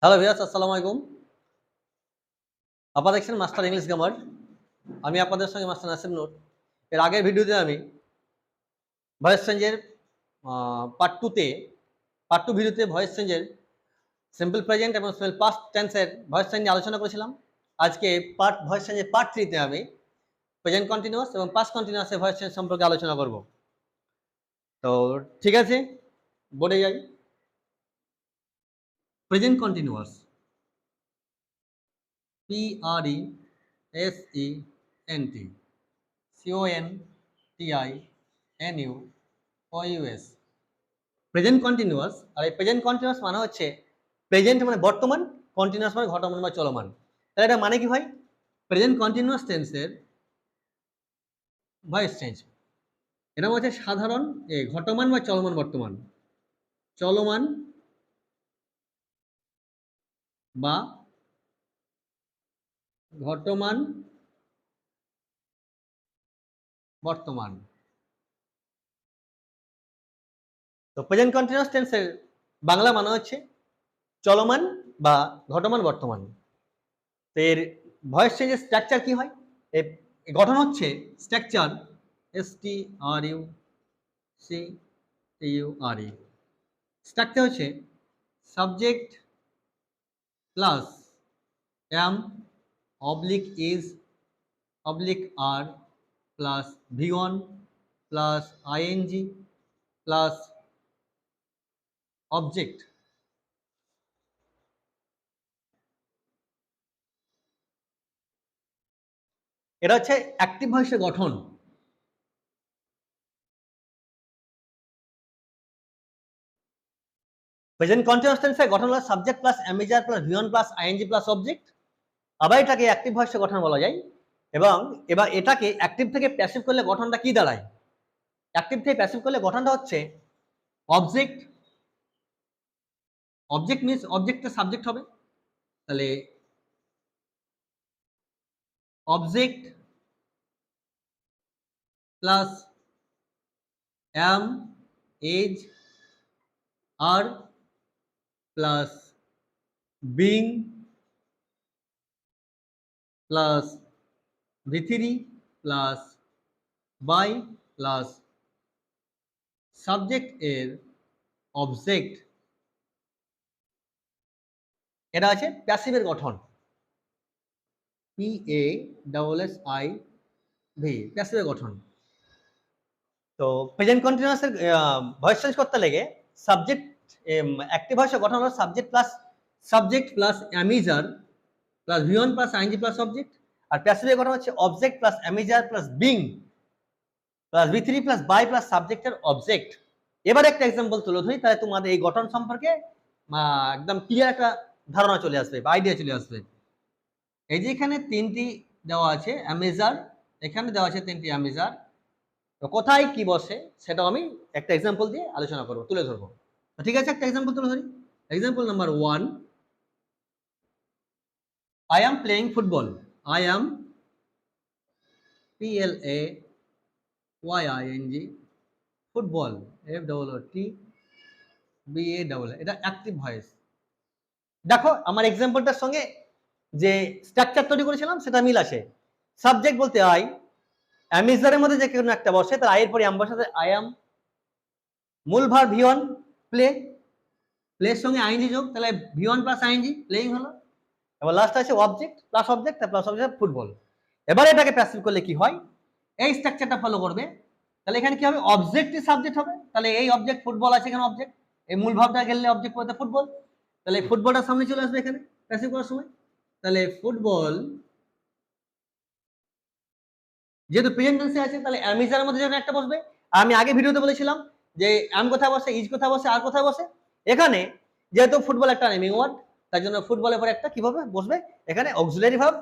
Hello viewers, আসসালামু আলাইকুম। আপনারা দেখছেন মাস্টার ইংলিশ গ্রামার। আমি আপনাদের সঙ্গে মাস্টার নাসিম নূর। এর আগের ভিডিওতে আমি ভয়েস চেঞ্জের পার্ট 2 তে পার্ট 2 ভিডিওতে ভয়েস চেঞ্জের সিম্পল প্রেজেন্ট এবং সিম্পল পাস্ট টেন্সের ভয়েস চেঞ্জ নিয়ে আলোচনা করেছিলাম। আজকে ভয়েস চেঞ্জের পার্ট 3 তে আমি প্রেজেন্ট কন্টিনিউয়াস এবং পাস্ট কন্টিনিউয়াস এর ভয়েস চেঞ্জ সম্পর্কে আলোচনা করব। তো ঠিক আছে, বোর্ডে যাই। Present continuous, PRESENT CONTINUOUS present continuous. আর এই প্রেজেন্ট কন্টিনিউয়াস মানে হচ্ছে প্রেজেন্ট মানে বর্তমান, কন্টিনিউয়াস মানে ঘটমান বা চলমান। তাহলে এটা মানে কি ভাই? প্রেজেন্ট কন্টিনিউয়াস টেন্সের ভয়েস চেঞ্জ এটা হচ্ছে সাধারণ ঘটমান বা চলমান বর্তমান, চলমান বা ঘটমান বর্তমান। তো প্রেজেন্ট কন্টিনিউয়াস টেন্সের বাংলা মানে হচ্ছে চলমান বা ঘটমান বর্তমান। তো এর ভয়েস চেঞ্জের স্ট্রাকচার কি হয়? এর গঠন হচ্ছে স্ট্রাকচার STRUCTURE। স্ট্রাকচার হচ্ছে subject plus am oblique is oblique are plus V1 plus ing plus object. এটা হচ্ছে অ্যাক্টিভ ভয়েসের গঠন। প্রেজেন্ট কন্টিনিউয়াস টেন্সের গঠন হলো subject plus am is are plus V1 plus ing plus object. আবার এটাকে অ্যাক্টিভ ভয়েসের গঠন বলা যায়। এবং এবার এটাকে অ্যাক্টিভ থেকে প্যাসিভ করলে গঠনটা কি দাঁড়ায়? অ্যাক্টিভ থেকে প্যাসিভ করলে গঠনটা হচ্ছে অবজেক্ট। অবজেক্ট মিন্স অবজেক্টের সাবজেক্ট হবে, তাহলে object plus am as are plus being plus V3 plus by plus subject এর অবজেক্ট। এটা আছে প্যাসিভের গঠন, PASSIV প্যাসিভের গঠন। তো প্রেজেন্ট কন্টিনিউয়াসের ভয়েস চেঞ্জ করতে লেগে সাবজেক্ট অ্যাক্টিভ ভয়েসের গঠন হলো subject plus am is are plus V1 plus ing plus object. আর প্যাসিভের গঠন হচ্ছে object plus am is are plus being plus V3 plus by plus সাবজেক্টের অবজেক্ট। এবার একটা এক্সাম্পল তুলে ধরি, তাহলে তোমাদের এই গঠন সম্পর্কে একদম ক্লিয়ার একটা ধারণা চলে আসবে বা আইডিয়া চলে আসবে। এই যে এখানে তিনটি দেওয়া আছে অ্যামিজার, এখানে দেওয়া আছে তিনটি অ্যামিজার। তো কোথায় কি বসে সেটাও আমি একটা এক্সাম্পল দিয়ে আলোচনা করবো, তুলে ধরবো। ঠিক আছে, একটা এক্সাম্পল তুলে ধরি। Example number 1, I am playing football. I am PLAYING football FOOTBALL। এটা অ্যাক্টিভ ভয়েস। দেখো আমার এক্সাম্পলটার সঙ্গে যে স্ট্রাকচার তৈরি করেছিলাম সেটা মিল আছে। সাবজেক্ট বলতে আই, অ্যামিজারের মধ্যে যে কোনো একটা বসে তার আই এর পরে আম বসাতে আই অ্যাম, মূল ভার V1 প্লে, প্লের সঙ্গে আইএনজি যোগ, তাহলে V1 প্লাস আইএনজি প্লেইং হলো। এবার লাস্ট আছে object plus object plus object football. এবার এটাকে প্যাসিভ করলে কি হয়? এই স্ট্রাকচারটা ফলো করবে। তাহলে এখানে কি হবে? অবজেক্টই সাবজেক্ট হবে। তাহলে এই অবজেক্ট ফুটবল আছে, এখানে অবজেক্ট, এই মূল ভাবটা গেলে অবজেক্ট বলতে ফুটবল, তাহলে ফুটবলটা সামনে চলে আসবে এখানে প্যাসিভ করার সময়। তাহলে ফুটবল যেহেতু প্রেজেন্ট টেন্সে আছে তাহলে অ্যামিজারের মধ্যে যখন একটা বসবে। আমি আগে ভিডিওতে বলেছিলাম যে অ্যাম কোথায় বসে, ইজ কোথায় বসে, আর কোথায় বসে। এখানে যেহেতু ফুটবল একটা নেমিং ওয়ার্ড, তার জন্য ফুটবলের পরে একটা কিভাবে বসবে? এখানে অক্সিলারি ভার্ব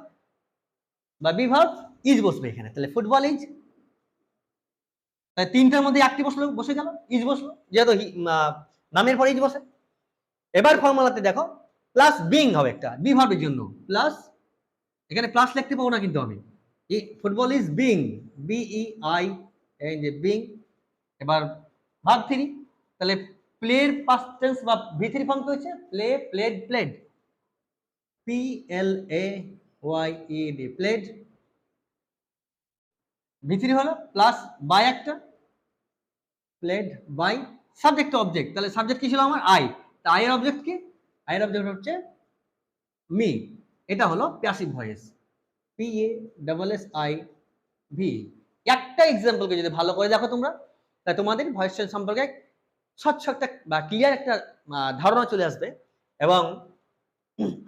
বা বি ভার্ব ইজ বসবে এখানে। তাহলে ফুটবল ইজ, তাই তিনটার মধ্যে একটি বসে গেল, ইজ বসলো, যেহেতু নামের পরে ইজ বসে। এবার ফর্মুলাতে দেখো প্লাস বিং হবে একটা বি ভার্বের জন্য, প্লাস এখানে প্লাস লিখতে পাবো না কিন্তু আমি, football is being, BEING being. এবার ভার্ব 3, তাহলে প্লের পাস্ট টেন্স বা V3 ফর্ম কি হচ্ছে? Play, played, played. PLAYED played, V3 হলো প্লাস বাই একটা প্লেড বাই সাবজেক্ট অবজেক্ট, তাহলে সাবজেক্ট কি ছিল আমার আই, তা আই এর অবজেক্ট কি, আই এর অবজেক্ট হচ্ছে মি, এটা হলো প্যাসিভ ভয়েস, PASSIV। একটা এক্সাম্পলকে যদি ভালো করে দেখো তোমরা, তাহলে তোমাদের ভয়েস চেঞ্জ সম্পর্কে স্বচ্ছ একটা বা ক্লিয়ার একটা ধারণা চলে আসবে এবং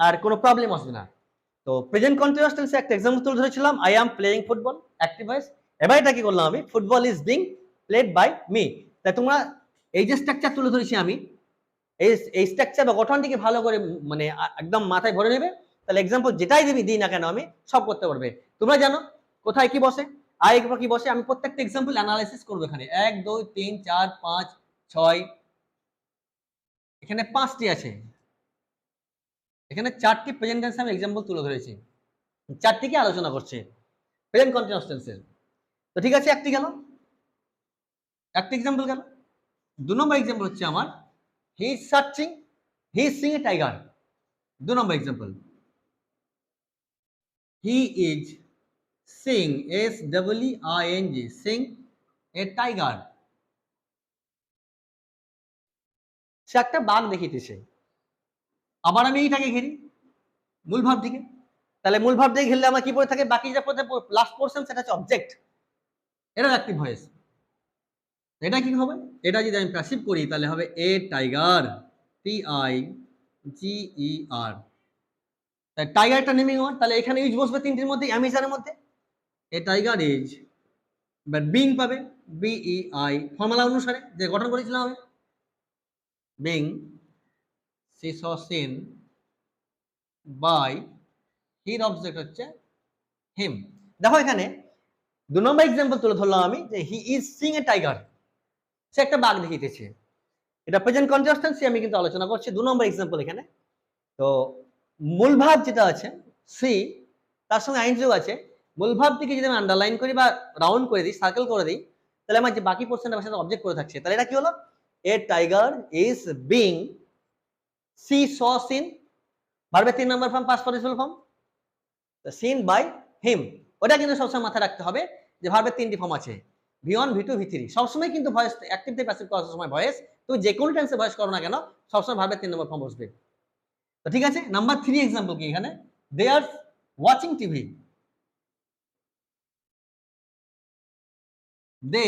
আর কোনো প্রবলেম আসবে না। তো প্রেজেন্ট কন্টিনিউয়াস টেন্সে একটা এক্সাম্পল তুলে ধরেছিলাম, I am playing football, active voice. এবার এটা কি করলাম আমি, football is being played by me. তাই তোমরা এই যে স্ট্রাকচার তুলে ধরেছি আমি, এই স্ট্রাকচার বা গঠনটিকে ভালো করে মানে একদম মাথায় ভরে নেবে, তাহলে এক্সাম্পল যেটাই দিই না কেন আমি সব করতে পারবে। তোমরা জানো কোথায় কি বসে, আই এর পর কি বসে, আমি প্রত্যেকটা এক্সাম্পল অ্যানালাইসিস করবো এখানে 1 2 3 4 5 6, এখানে 5টি আছে, এখানে 4টি প্রেজেন্ট টেন্সে আমি এক্সাম্পল তুলে ধরেছি, 4টিকে আলোচনা করছি প্রেজেন্ট কন্টিনিউয়াস টেন্সের। তো ঠিক আছে, একটি গেল, একটা এক্সাম্পল গেল। 2 নম্বর এক্সাম্পল হচ্ছে আমার he is searching, he is Singh a tiger. 2 number example, he is seeing, SEEING, seeing a tiger. সে একটা বাঘ দেখিতেছে। আবার আমি এইটাকে ঘেরি মূল ভাব দিকে, তাহলে মূল ভাব দিয়ে ঘেরলে আমার কি পড়ে থাকে, বাকি যা পড়ে লাস্ট পোরশন সেটা হচ্ছে অবজেক্ট, এটা অ্যাক্টিভ ভয়েস। এটা কি হবে, এটা যদি আমি প্যাসিভ করি তাহলে হবে এ টাইগার, TIGER। টাইগারটা নেমিং ওয়ার্ড, তাহলে এখানে ইজ বসবে তিনটির মধ্যে, অ্যামিজারের মধ্যে a tiger is, but being পাবে BEI, ফর্মুলা অনুসারে যে গঠন করেছিলাম আমি, বিং সিন বাই হির অবজেক্ট হচ্ছে হিম। দেখো এখানে 2 নম্বর এক্সাম্পল তুলে ধরলাম আমি যে he is Singh a tiger, সে একটা বাঘ দেখিতেছে। এটা প্রেজেন্ট কন্টিনিউয়াস টেন্স আমি কিন্তু আলোচনা করছি 2 নম্বর এক্সাম্পল এখানে। তো মূল ভাব যেটা আছে সি, তার সঙ্গে আইনযোগ আছে, মূল ভাবটিকে যদি আমি আন্ডারলাইন করি বা রাউন্ড করে দিই, সার্কেল করে দিই, তাহলে আমার যে বাকি পোরশনটা আমার সাথে অবজেক্ট করে থাকছে, তাহলে এটা কি হলো, a tiger is being see স সিন, ভার্বের 3 নম্বর form past participle form, seen by him. ওটা কিন্তু সবসময় মাথায় রাখতে হবে যে ভার্বের 3টি ফর্ম আছে, V1 V2 V3। সবসময় কিন্তু ভয়েস অ্যাক্টিভ থেকে প্যাসিভ করার সময় ভয়েস, তুমি যে কোনো টেন্সে ভয়েস করো না কেন সবসময় ভার্বের 3 নম্বর ফর্ম বসবে। তো ঠিক আছে, নাম্বার 3 এক্সাম্পল কি এখানে, they are watching TV, they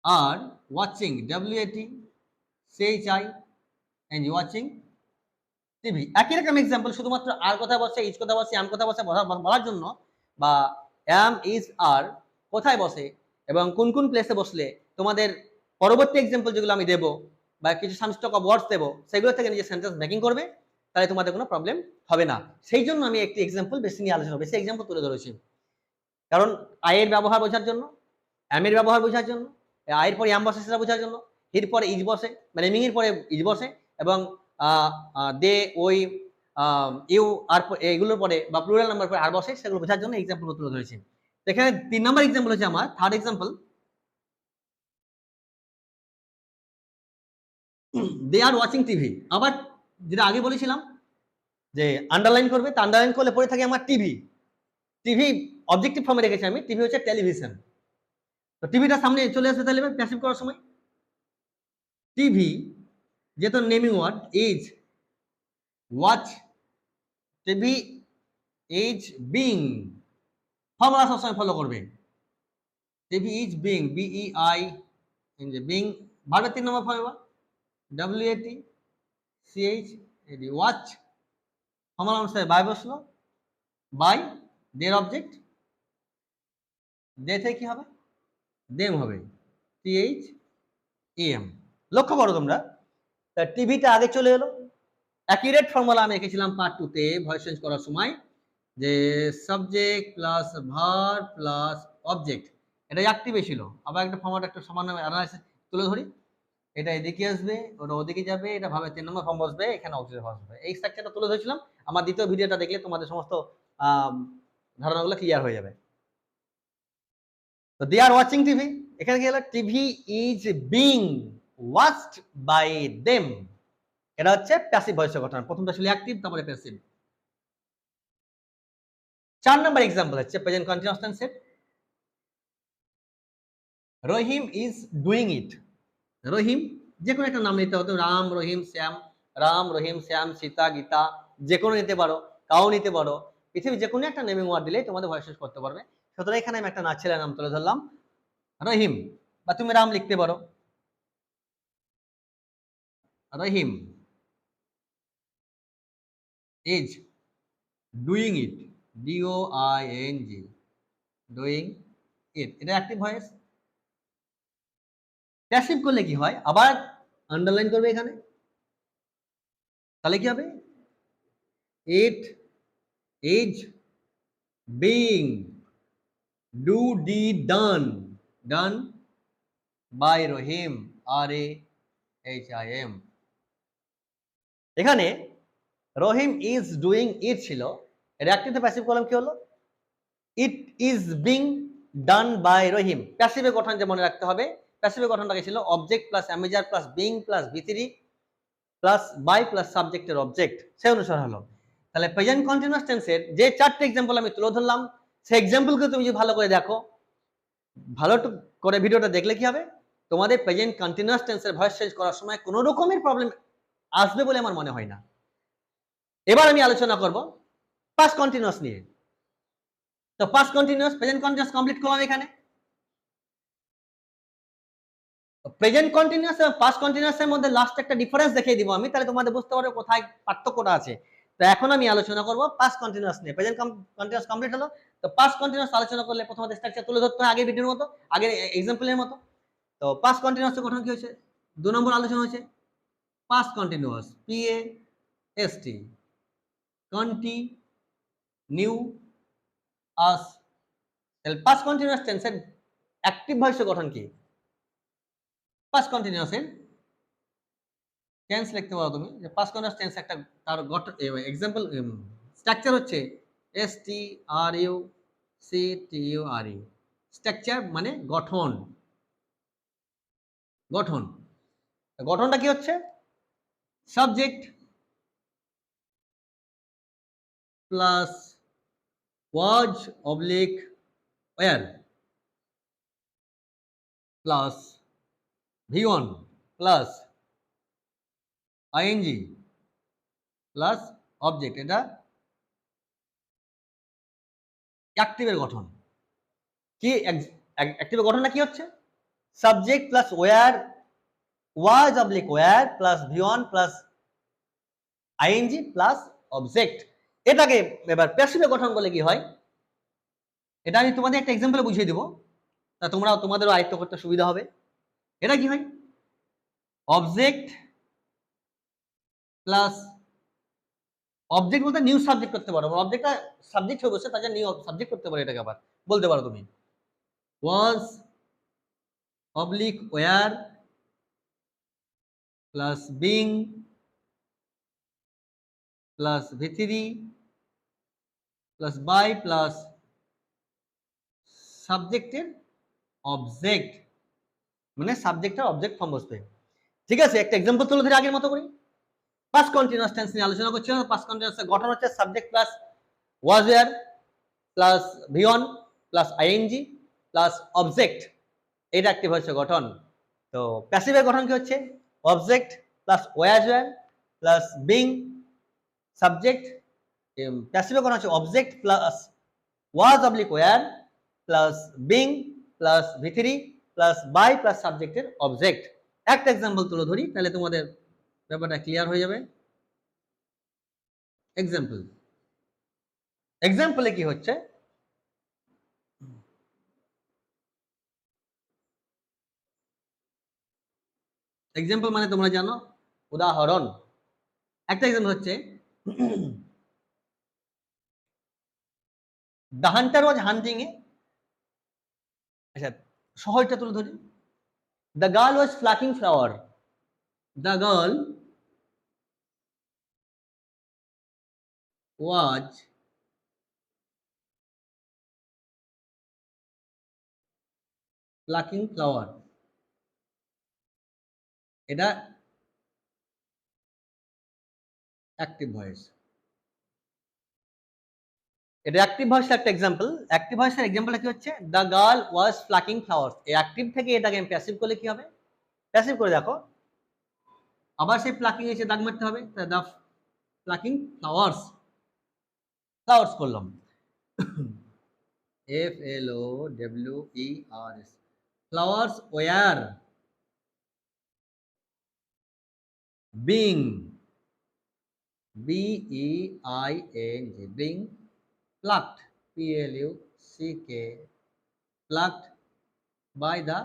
are watching WATCHING watching TV. একই রকম এক্সাম্পল, শুধুমাত্র আর কথা বসে, ইজ কথা বসে, আম কথা বসে বলার জন্য, বা অ্যাম ইজ আর কোথায় বসে এবং কোন কোন প্লেসে বসলে তোমাদের পরবর্তী এক্সাম্পল যেগুলো আমি দেবো বা কিছু সামস্টক অফ ওয়ার্ডস দেবো সেগুলো থেকে নিজের সেন্টেন্স মেকিং করবে, তাহলে তোমাদের কোনো প্রবলেম হবে না। সেই জন্য আমি একটি এক্সাম্পল বেশি নিয়ে আলোচনা, বেশি এক্সাম্পল তুলে ধরেছি, কারণ আয়ের ব্যবহার বোঝার জন্য, অ্যামের ব্যবহার বোঝার জন্য, আয়ের পরে অ্যাম বসে সেটা বোঝার জন্য, হির পরে ইজ বসে মানে মিং এর পরে ইজ বসে, এবং দে ওই ইউ আর এগুলোর পরে বা প্লুরাল নাম্বার পরে আর বসে, সেগুলো বোঝার জন্য এক্সাম্পল তুলে ধরেছি। এখানে 3 নম্বর এক্সাম্পল হচ্ছে আমার, third example, they are watching TV. আবার যেটা আগে বলেছিলাম যে আন্ডারলাইন করবে, তা আন্ডারলাইন করলে পরে থাকে আমার টিভি, টিভি অবজেক্টিভ ফর্মে রেখেছি আমি, টিভি হচ্ছে টেলিভিশন। তো টিভিটা সামনে চলে আসবে তাহলে প্যাসিভ করার সময়, টিভি যেহেতু naming word, is watch, TV is being, formula সবসময় ফলো করবে, TV is being BEI being, ভার্বের 3 number formula WATCHAD watch, formula অনুসারে বাই বসলো, বাই দের অবজেক্ট, দে থেকে কি হবে, দেম হবে THEM। লক্ষ্য করো তোমরা, তা টিভিটা আগে চলে এলো। অ্যাকিউরেট ফর্মুলা আমি এঁকেছিলাম পার্ট 2 তে ভয়েস চেঞ্জ করার সময়, যে subject plus verb plus object, এটা অ্যাক্টিভে ছিল। আবার একটা ফর্মুলা একটা সামান্য অ্যানালাইসিস তুলে ধরি, এটা এদিকে আসবে, ওটা ওদিকে যাবে, এটা ভাবে 3 নম্বর ফর্ম বসবে, এখানে অক্সিজেন বসবে। এই স্ট্রাকচারটা তুলে ধরেছিলাম, আমার দ্বিতীয় ভিডিওটা দেখলে তোমাদের সমস্ত ধারণাগুলো ক্লিয়ার হয়ে যাবে। তো দে আর ওয়াচিং টিভি, এখানে কি হলো, TV is being watched by them, এটা হচ্ছে প্যাসিভ ভয়েসের গঠন। প্রথমটা ছিল অ্যাক্টিভ, তারপরে প্যাসিভ। 4 নাম্বার এক্সাম্পল হচ্ছে present continuous tense. Rahim is doing ইট। রহিম যে কোনো একটা নাম নিতে হতো, রাম, রহিম, শ্যাম। রাম, রহিম, শ্যাম, সীতা, গীতা, যে কোনো নিতে পারো, কাউ নিতে পারো। পৃথিবীর যে কোনো একটা নেমিং ওয়ার্ড দিলেই তোমাদের ভয়েস শেষ করতে পারবে। সুতরাং এখানে আমি একটা ছেলের নাম তুলে ধরলাম, রহিম, বা তুমি রাম লিখতে পারো। Rahim is doing it, DOING, doing it, এটা অ্যাক্টিভ ভয়েস। প্যাসিভ করলে কি হয়, আবার আন্ডারলাইন করবে এখানে, তাহলে কি হবে, it is being done, done by Rahim, RAHIM। এখানে রহিম ইজ ডুইং ইট ছিল, এর অ্যাক্টিভ প্যাসিভ কলাম কি হলো, it is being done by Rahim. প্যাসিভের গঠন যে মনে রাখতে হবে, প্যাসিভের গঠনটা কি ছিল, object plus am is are plus being plus V3 plus by plus সাবজেক্টের অবজেক্ট, সেই অনুসারে হলো। তাহলে প্রেজেন্ট কন্টিনিউয়াস টেন্সের যে 4টি এক্সাম্পল আমি তুলে ধরলাম, সেই এক্সাম্পলকে তুমি যদি ভালো করে দেখো, ভালো করে ভিডিওটা দেখলে কি হবে, তোমাদের প্রেজেন্ট কন্টিনিউয়াস টেন্সের ভয়েস চেঞ্জ করার সময় কোনো রকমের প্রবলেম আসবে বলে আমার মনে হয় না। এবার আমি আলোচনা করব পাস্ট কন্টিনিউয়াস নিয়ে। তো past continuous, present continuous complete করলাম এখানে। প্রেজেন্ট কন্টিনিউয়াস এবং পাস্ট কন্টিনিউয়াসের মধ্যে লাস্ট একটা ডিফারেন্স দেখিয়ে দিব আমি, তাহলে তোমাদের বুঝতে পারবে কোথায় পার্থক্যটা আছে। তো এখন আমি আলোচনা করব পাস্ট কন্টিনিউয়াস নিয়ে। প্রেজেন্ট কন্টিনিউয়াস কমপ্লিট হলো, তো পাস্ট কন্টিনিউয়াস আলোচনা করলে প্রথমত স্ট্রাকচার তুলে ধরতে হয়, আগের ভিডিওর মতো, আগের এক্সাম্পলের মতো। তো পাস্ট কন্টিনিউয়াসের গঠন কি হয়েছে, 2 নম্বর আলোচনা হয়েছে পাস্ট কন্টিনিউয়াস, PAST, কন্টিনিউ আস। তাহলে পাস্ট কন্টিনিউয়াস টেন্সের অ্যাক্টিভ ভয়েসের গঠন কি, পাস্ট কন্টিনিউয়াসের টেন্স লিখতে পারো তুমি, যে পাস্ট কন্টিনিউয়াস টেন্স একটা তার গঠন এক্সাম্পল স্ট্রাকচার হচ্ছে STRUCTURE। স্ট্রাকচার মানে গঠন, গঠন। গঠনটা কি হচ্ছে, subject plus was oblique were plus V1 plus ING plus object, এটা অ্যাক্টিভের গঠন। কি অ্যাক্টিভের গঠনটা কি হচ্ছে, subject plus were, was oblique were plus V1 plus ING plus object. এটাকে এবার প্যাসিভের গঠন বলে কি হয়, এটা আমি তোমাদের একটা এক্সাম্পলে বুঝিয়ে দেবো, তা তোমরা তোমাদেরও আয়ত্ত করতে সুবিধা হবে। এটা কি হয়, অবজেক্ট প্লাস অবজেক্ট বলতে নিউ সাবজেক্ট করতে পারো, অবজেক্টটা সাবজেক্ট হয়ে বসে, তার নিউ সাবজেক্ট করতে পারো, এটাকে আবার বলতে পারো তুমি was oblique were plus being plus V3 plus by plus সাবজেক্টের অবজেক্ট, মানে সাবজেক্টের অবজেক্ট ফর্ম বসবে। ঠিক আছে, একটা এক্সাম্পল তুলে ধরে আগের মতো করি। পাস্ট কন্টিনিউয়াস টেন্স নিয়ে আলোচনা করছি। পাস্ট কন্টিনিউয়াসের গঠন হচ্ছে subject plus was were plus V1 plus ING plus object, এটা অ্যাক্টিভ হচ্ছে গঠন। তো প্যাসিভের গঠন কি হচ্ছে, object plus was were plus being subject. প্যাসিভের গঠন হচ্ছে object plus was oblique were plus being plus V3 plus by plus সাবজেক্টের অবজেক্ট। একটা এক্সাম্পল তুলে ধরি, তাহলে তোমাদের ব্যাপারটা ক্লিয়ার হয়ে যাবে। এক্সাম্পল, এক্সাম্পলে কি হচ্ছে, এক্সাম্পল মানে তোমরা জানো উদাহরণ। একটা এক্সাম্পল হচ্ছে দ্য হান্টার ওয়াজ হান্টিং এ, আচ্ছা সহজটা তুলে ধরি, the girl was plucking flower, the girl was plucking flower, এটা অ্যাক্টিভ ভয়েস। এটা অ্যাক্টিভ ভয়েসের একটা এক্সাম্পল। অ্যাক্টিভ ভয়েসের এক্সাম্পলটা কি হচ্ছে, the girl was plucking flowers. এই অ্যাক্টিভ থেকে এটাকে আমি প্যাসিভ করলে কি হবে, প্যাসিভ করে দেখো, আবার সেই প্লাকিং এসে দাগ মারতে হবে, দ্য প্লাকিং ফ্লাওয়ার্স, ফ্লাওয়ার্স করলাম, FLOWERS, flowers were being, BEING, being plucked, PLUCK, plucked by the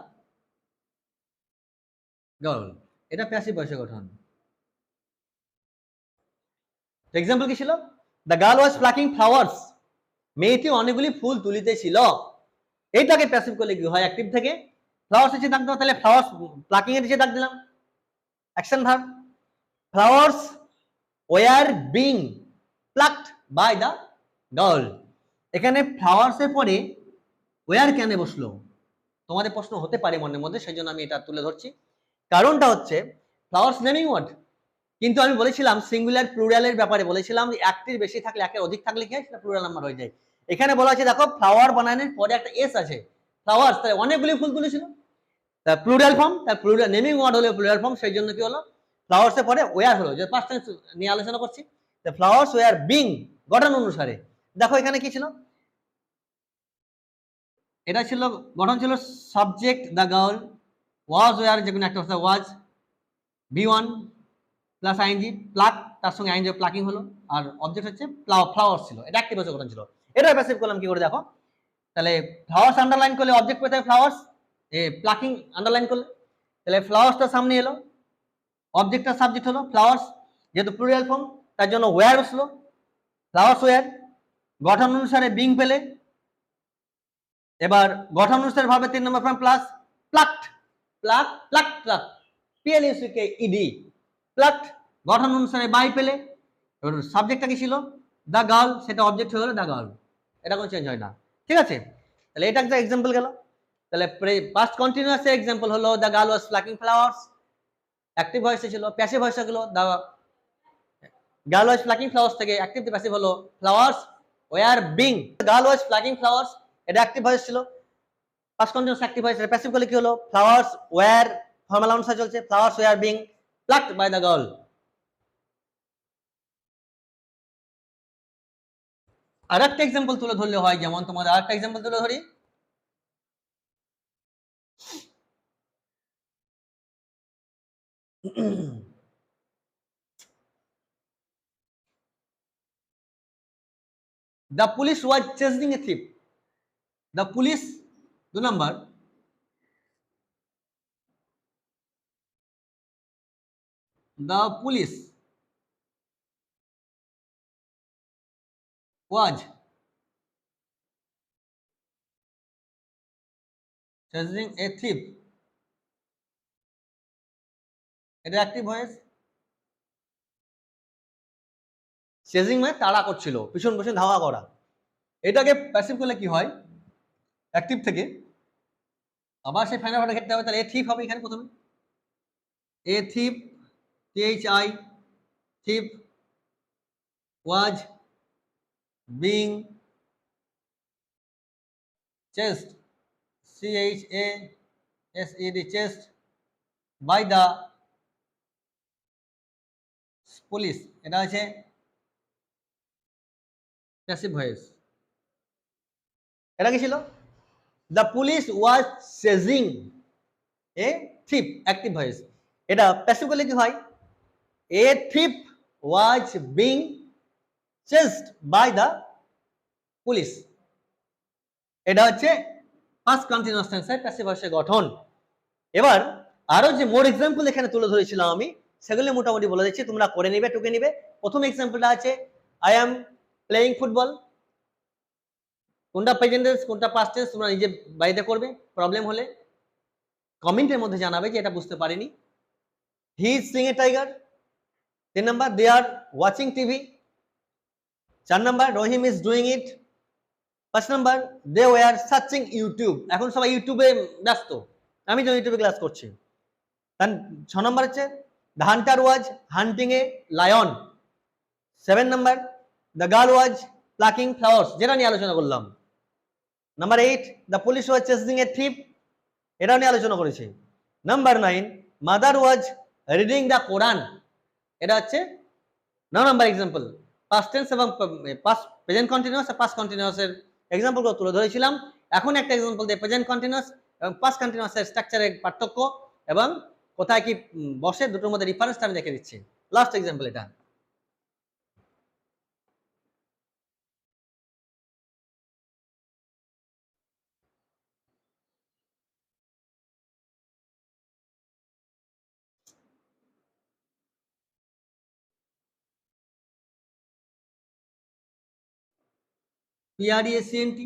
girl। এটা প্যাসিভ ভয়েসের গঠন। এক্সাম্পল কি ছিল, the girl was plucking flowers, মেয়েটি অনেকগুলি ফুল তুলিতেছিল। এইটাকে প্যাসিভ করলে কি হয়, অ্যাক্টিভ থেকে ফ্লাওয়ার্স এসে দাগ দাও, তাহলে ফ্লাওয়ার্স প্লাকিং এর এসে দাগ দিলাম, action verb. Flowers were being plucked by the girl. এখানে ফ্লাওয়ার্স এর পরে ওয়ার কেন বসলো, তোমাদের প্রশ্ন হতে পারে মনের মধ্যে, সেই জন্য আমি এটা তুলে ধরছি। কারণটা হচ্ছে ফ্লাওয়ার্স নেমিং ওয়ার্ড, কিন্তু আমি বলেছিলাম সিঙ্গুলার প্লুরালের ব্যাপারে বলেছিলাম, একটির বেশি থাকলে, একের অধিক থাকলে কি হয়, সেটা প্লুরাল নাম্বার হয়ে যায়। এখানে বলা আছে দেখো, ফ্লাওয়ার বানানোর পরে একটা এস আছে, ফ্লাওয়ার্স, তাই অনেকগুলি ফুল তুলেছিল, তার প্লুরাল ফর্ম, তার প্লুরাল নেমিং ওয়ার্ড হলো প্লুরাল ফর্ম, সেই জন্য কি হলো, ফ্লাওয়ার্স এর পরে ওয়ার হলো, যে পাস্ট টেন্স নিয়ে আলোচনা করছি। ফ্লাওয়ার্স ওয়ার বিং গঠন অনুসারে দেখো এখানে কি ছিল, এটা ছিল গঠন ছিল subject the girl, was were যে কোনো একটা ওয়াজ, V1 প্লাস আইএনজি, প্লাক তার সঙ্গে আইএনজি প্লাকিং হলো, আর অবজেক্ট হচ্ছে ফ্লাওয়ার্স ছিল, এটা অ্যাক্টিভ ভয়েসের গঠন ছিল। এটা প্যাসিভ করলাম কি করে দেখো, তাহলে ফ্লাওয়ার্স আন্ডারলাইন করলে অবজেক্ট পেতে হয় ফ্লাওয়ার্স, প্লাকিং আন্ডারলাইন করলে, তাহলে ফ্লাওয়ার্সটা সামনে এলো, অবজেক্টটা সাবজেক্ট হলো ফ্লাওয়ার্স, যেহেতু প্লুরাল ফর্ম তার জন্য ওয়্যার বসলো, ফ্লাওয়ার্স ওয়্যার, গঠন অনুসারে বিং পেলে, এবার গঠন অনুসারে ভাবে 3 নম্বর form plus, plucked, pluck pluck pluck, PLUCKED, plucked, গঠন অনুসারে বাই পেলে, এবার সাবজেক্টটা কি ছিল, দ্য গার্ল, সেটা অবজেক্ট হয়ে গেল দ্য গার্ল, এটা কোনো চেঞ্জ হয় না, ঠিক আছে। তাহলে এটা একটা এক্সাম্পল গেল। তাহলে পাস্ট কন্টিনিউয়াস এর এক্সাম্পল হলো the girl was plucking flowers, active ভয়েসে ছিল, প্যাসিভ ভয়েসে গেল the girl was plucking flowers থেকে অ্যাক্টিভ টু প্যাসিভ হলো flowers were being, girl was plucking flowers, এটা অ্যাক্টিভ ভয়েস ছিল, পাস্ট কন্টিনিউয়াস অ্যাক্টিভ ভয়েস, এটা প্যাসিভ করলে কি হলো, ফ্লাওয়ার্স ওয়্যার, ফর্মাল অনুসারে চলছে, flowers were being plucked by the girl. আরেকটা এক্সাম্পল তুলে ধরলে হয়, যেমন তোমাদের আরেকটা এক্সাম্পল তুলে ধরি, the police was chasing a thief, the police 2 number, the police was chasing a thief, এটা অ্যাক্টিভ ভয়েস, চেজিং মানে তাড়া করছিল, পিছন পিছন ধাওয়া করা, এটাকে প্যাসিভ করলে কি হয়, অ্যাক্টিভ থেকে আবার সেই ফাইনাল ভার্বটা খেতে হবে, তাহলে এ থিপ হবে এখানে প্রথমে, a thief, THI, thief, was being chased, CHASED, chased by the police, এটা আছে প্যাসিভ ভয়েস। এটা কি ছিল, the police was chasing a thief, active voice, এটা প্যাসিভ করলে কি হয়, a thief was being chased by the police, এটা হচ্ছে পাস্ট কন্টিনিউয়াস টেন্সের প্যাসিভ ভয়েসের গঠন। এবার আরো যে মোর এক্সাম্পল এখানে তুলে ধরেছিলাম আমি, সেগুলো মোটামুটি বলে দিচ্ছি, তোমরা করে নিবে, টুকে নিবে। প্রথম এক্সাম্পলটা আছে আই অ্যাম প্লেইং ফুটবল, কোনটা প্রেজেন্ট টেন্স কোনটা পাস্ট টেন্স তোমরা নিজে বাড়িতে করবে, প্রবলেম হলে কমেন্টের মধ্যে জানাবে যে এটা বুঝতে পারিনি। He is Singh a tiger, 3 number they are watching TV, 4 number Rahim is doing it, 5 number they were searching YouTube, এখন সবাই ইউটিউবে ব্যস্ত, আমি তো ইউটিউবে ক্লাস করছি। 6 নাম্বার হচ্ছে the hunter was hunting a lion, 7 number, the girl was plucking flowers, যেটা নিয়ে আলোচনা করলাম। Number 8, the police was chasing a thief, এটা নিয়ে আলোচনা করেছি। Number 9, mother was reading the Quran, এটা হচ্ছে 9 নাম্বার এক্সাম্পল। পাস্ট টেন্স এবং পাস্ট প্রেজেন্ট কন্টিনিউয়াস আর পাস্ট কন্টিনিউয়াসের এক্সাম্পলগুলো তুলে ধরেছিলাম। এখন একটা এক্সাম্পল দিয়ে প্রেজেন্ট কন্টিনিউয়াস এবং পাস্ট কন্টিনিউয়াসের স্ট্রাকচারের পার্থক্য এবং কোথায় কি বসে, দুটোর মধ্যে ডিফারেন্সটা আমি দেখে দিচ্ছি। লাস্ট এক্সাম্পল এটা। PRESENT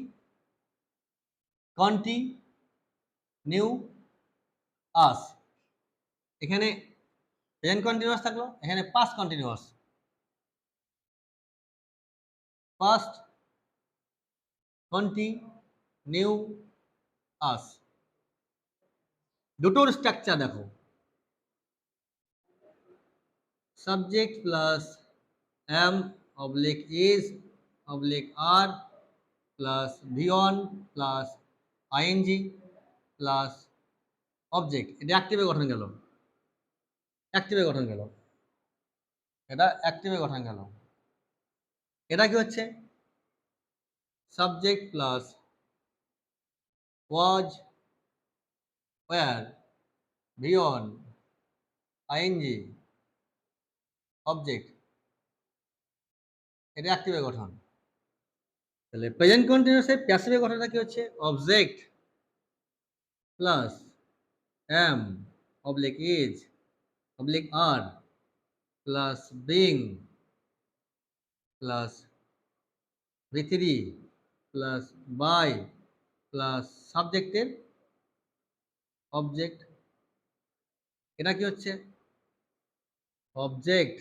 কন্টিনিউ আস, এখানে প্রেজেন্ট কন্টিনিউয়াস থাকলো, এখানে past continuous. Past continuous, দুটোর স্ট্রাকচার দেখো, subject plus am oblique is oblique are plus V one plus ING plus object, এটা অ্যাক্টিভে গঠন গেল, অ্যাক্টিভে গঠন গেল, এটা অ্যাক্টিভে গঠন গেল। এটা কি হচ্ছে, subject plus was were V one ING object, এটা অ্যাক্টিভে গঠন। তাহলে প্রেজেন্ট কন্টিনিউয়াসের প্যাসিভে গঠনটা কি হচ্ছে, object plus am oblique is oblique are plus being plus V3 plus by plus সাবজেক্টের অবজেক্ট, এটা কি হচ্ছে, object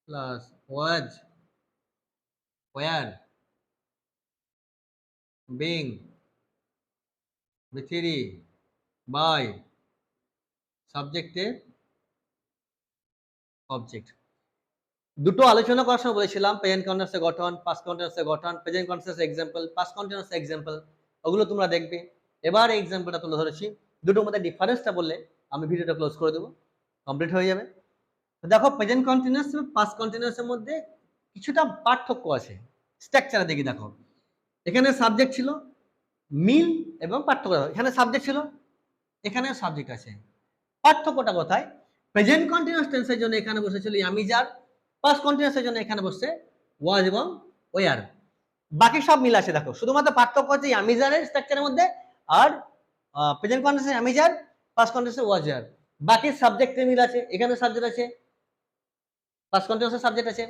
plus was were being V3 by সাবজেক্টের অবজেক্ট। দুটো আলোচনা করার সময় বলেছিলাম প্রেজেন্ট কন্টিনিউয়াসের গঠন, পাস্ট কন্টিনিউয়াসের গঠন, প্রেজেন্ট কন্টিনিউয়াসের এক্সাম্পল, পাস্ট কন্টিনিউয়াসের এক্সাম্পল, ওগুলো তোমরা দেখবে। এবার এই এক্সাম্পলটা তুলে ধরেছি, দুটোর মধ্যে ডিফারেন্সটা বললে আমি ভিডিওটা ক্লোজ করে দেবো, কমপ্লিট হয়ে যাবে। তো দেখো প্রেজেন্ট কন্টিনিউয়াস এবং পাস্ট কন্টিনিউয়াসের মধ্যে কিছুটা পার্থক্য আছে, স্ট্রাকচারে দেখি। দেখো এখানে সাবজেক্ট ছিল, মিল এবং পার্থক্য, এখানে সাবজেক্ট ছিল, এখানেও সাবজেক্ট আছে। পার্থক্যটা কোথায়, প্রেজেন্ট কন্টিনিউয়াস টেন্সের জন্য এখানে বসেছিল ইয়ামিজার, পাস্ট কন্টিনিউয়াসের জন্য এখানে বসছে ওয়াজ এবং ওয়ার, বাকি সব মিল আছে। দেখো শুধুমাত্র পার্থক্য হচ্ছে ইয়ামিজারের স্ট্রাকচারের মধ্যে আর প্রেজেন্ট কন্টিনিউয়াসে ইয়ামিজার, পাস্ট কন্টিনিউয়াসে ওয়াজ ওয়ার, বাকি সাবজেক্টের মিল আছে। এখানে সাবজেক্ট আছে, পাস্ট কন্টিনিউয়াসে সাবজেক্ট আছে।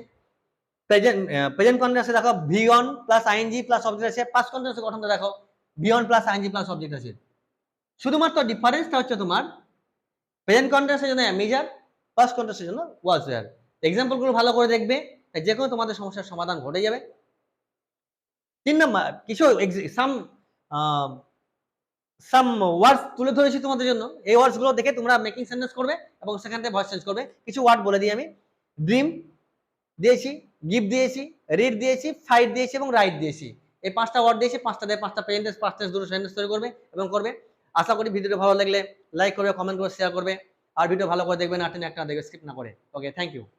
প্রেজেন্ট কন্টিনিউয়াসে দেখো V1 plus ING plus object আছে, পাস্ট কন্টিনিউয়াসে গঠনটা দেখো V1 plus ING plus object আছে। শুধুমাত্র ডিফারেন্সটা হচ্ছে তোমার প্রেজেন্ট কন্টিনিউয়াসের জন্য মেজর, পাস্ট কন্টিনিউয়াসের জন্য ওয়াজ ওয়্যার। এক্সাম্পলগুলো ভালো করে দেখবে, যে কোনো তোমাদের সমস্যার সমাধান ঘটে যাবে। 3 নাম্বার কিছু সাম ওয়ার্ডস তুলে ধরেছি তোমাদের জন্য, এই ওয়ার্ডস গুলো দেখে তোমরা মেকিং সেন্টেন্স করবে এবং সেখান থেকে ভয়েস চেঞ্জ করবে। কিছু ওয়ার্ড বলে দিই আমি, ড্রিম দিয়েছি, গিভ দিয়েছি, রিড দিয়েছি, ফাইট দিয়েছি এবং রাইট দিয়েছি। এই 5টা ওয়ার্ড দিয়েছি, 5টা দিয়ে 5টা প্রেজেন্ট পাস্ট টেন্স দুটো সেন্টেন্স তৈরি করবে এবং করবে। আশা করি ভিডিওটা ভালো লাগলে লাইক করবে, কমেন্ট করে শেয়ার করবে, আর ভিডিও ভালো করে দেখবেন, না টেনে একটা দেখবে স্কিপ না করে। ওকে, থ্যাংক ইউ।